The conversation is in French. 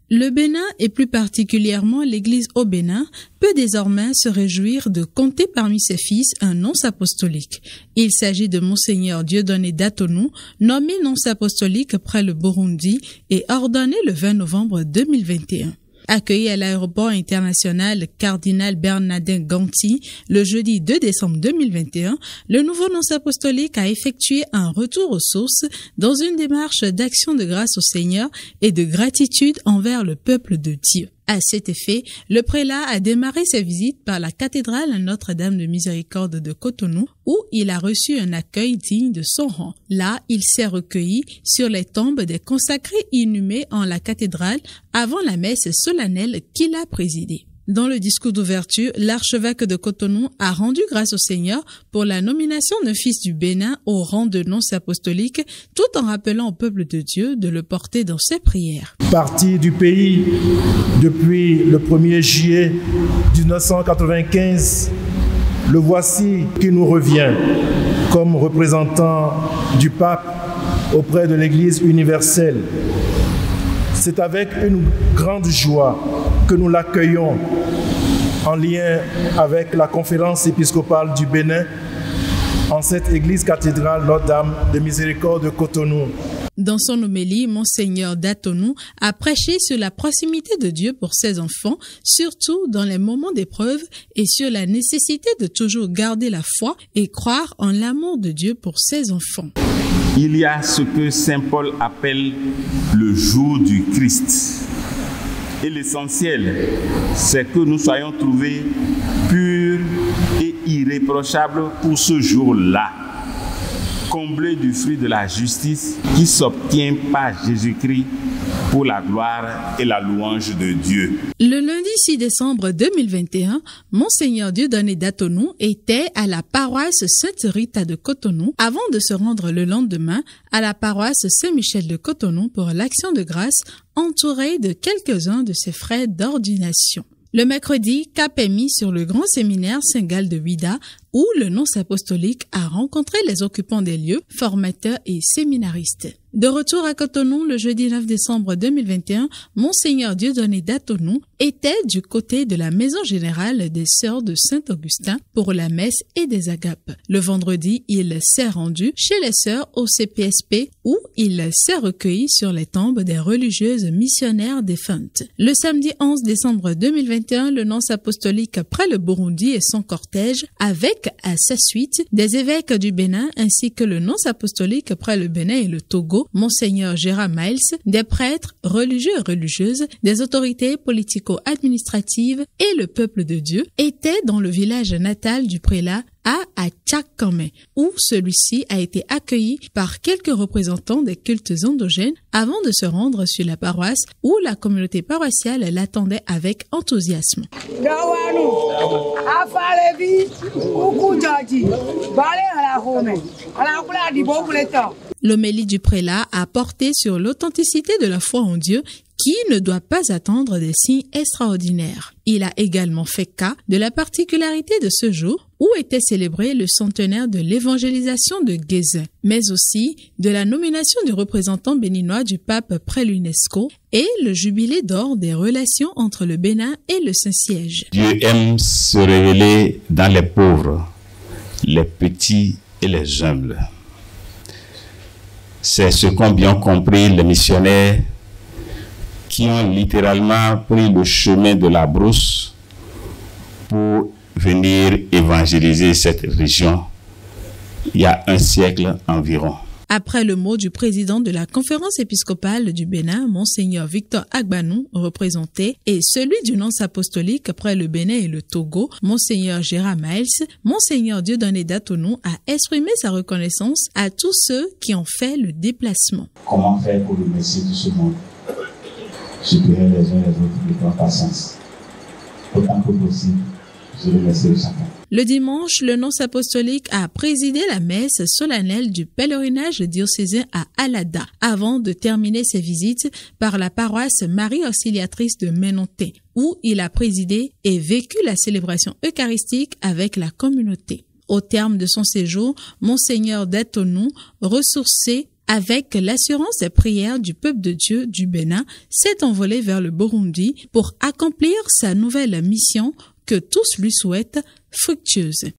Le Bénin, et plus particulièrement l'Église au Bénin, peut désormais se réjouir de compter parmi ses fils un nonce apostolique. Il s'agit de Monseigneur Dieudonné Datonou, nommé nonce apostolique près le Burundi et ordonné le 20 novembre 2021. Accueilli à l'aéroport international Cardinal Bernardin Ganti le jeudi 2 décembre 2021, le nouveau nonce apostolique a effectué un retour aux sources dans une démarche d'action de grâce au Seigneur et de gratitude envers le peuple de Dieu. À cet effet, le prélat a démarré sa visite par la cathédrale Notre-Dame de Miséricorde de Cotonou, où il a reçu un accueil digne de son rang. Là, il s'est recueilli sur les tombes des consacrés inhumés en la cathédrale avant la messe solennelle qu'il a présidée. Dans le discours d'ouverture, l'archevêque de Cotonou a rendu grâce au Seigneur pour la nomination d'un fils du Bénin au rang de nonce apostolique, tout en rappelant au peuple de Dieu de le porter dans ses prières. Parti du pays depuis le 1er juillet 1995, le voici qui nous revient comme représentant du pape auprès de l'Église universelle. C'est avec une grande joie que nous l'accueillons en lien avec la conférence épiscopale du Bénin en cette église cathédrale Notre-Dame de Miséricorde de Cotonou. Dans son homélie, Monseigneur Datonou a prêché sur la proximité de Dieu pour ses enfants, surtout dans les moments d'épreuve, et sur la nécessité de toujours garder la foi et croire en l'amour de Dieu pour ses enfants. Il y a ce que saint Paul appelle le jour du Christ. Et l'essentiel, c'est que nous soyons trouvés purs et irréprochables pour ce jour-là, comblés du fruit de la justice qui s'obtient par Jésus-Christ pour la gloire et la louange de Dieu. Le lundi 6 décembre 2021, Monseigneur Dieudonné Datonou était à la paroisse Sainte-Rita de Cotonou avant de se rendre le lendemain à la paroisse Saint-Michel de Cotonou pour l'action de grâce, entouré de quelques-uns de ses frères d'ordination. Le mercredi, cap est mis sur le grand séminaire Saint-Gall de Ouida, où le nonce apostolique a rencontré les occupants des lieux, formateurs et séminaristes. De retour à Cotonou le jeudi 9 décembre 2021, Monseigneur Dieudonné Datonou était du côté de la maison générale des Sœurs de Saint-Augustin pour la messe et des agapes. Le vendredi, il s'est rendu chez les Sœurs au CPSP où il s'est recueilli sur les tombes des religieuses missionnaires défuntes. Le samedi 11 décembre 2021, le nonce apostolique près le Burundi et son cortège avec à sa suite des évêques du Bénin ainsi que le nonce apostolique près le Bénin et le Togo, Monseigneur Gérard Miles, des prêtres, religieux et religieuses, des autorités politico-administratives et le peuple de Dieu étaient dans le village natal du prélat à Tchakame, où celui-ci a été accueilli par quelques représentants des cultes endogènes avant de se rendre sur la paroisse où la communauté paroissiale l'attendait avec enthousiasme. L'homélie du prélat a porté sur l'authenticité de la foi en Dieu qui ne doit pas attendre des signes extraordinaires. Il a également fait cas de la particularité de ce jour où était célébré le centenaire de l'évangélisation de Guézin, mais aussi de la nomination du représentant béninois du pape près l'UNESCO et le jubilé d'or des relations entre le Bénin et le Saint-Siège. Dieu aime se révéler dans les pauvres, les petits et les humbles. C'est ce qu'ont bien compris les missionnaires qui ont littéralement pris le chemin de la brousse pour venir évangéliser cette région il y a un siècle environ. Après le mot du président de la conférence épiscopale du Bénin, Monseigneur Victor Agbanou, représenté, et celui du nonce apostolique près le Bénin et le Togo, Monseigneur Gérard Miles, Monseigneur Dieudonné Datonou a exprimé sa reconnaissance à tous ceux qui ont fait le déplacement. Comment faire pour remercier tout ce monde? Je prierai les uns les autres de prendre patience. Autant que possible, je remercie chacun. Le dimanche, le nonce apostolique a présidé la messe solennelle du pèlerinage diocésain à Alada, avant de terminer ses visites par la paroisse Marie Auxiliatrice de Ménonté, où il a présidé et vécu la célébration eucharistique avec la communauté. Au terme de son séjour, Monseigneur Datonou, ressourcé, avec l'assurance et prière du peuple de Dieu du Bénin, s'est envolé vers le Burundi pour accomplir sa nouvelle mission que tous lui souhaitent fructueuse.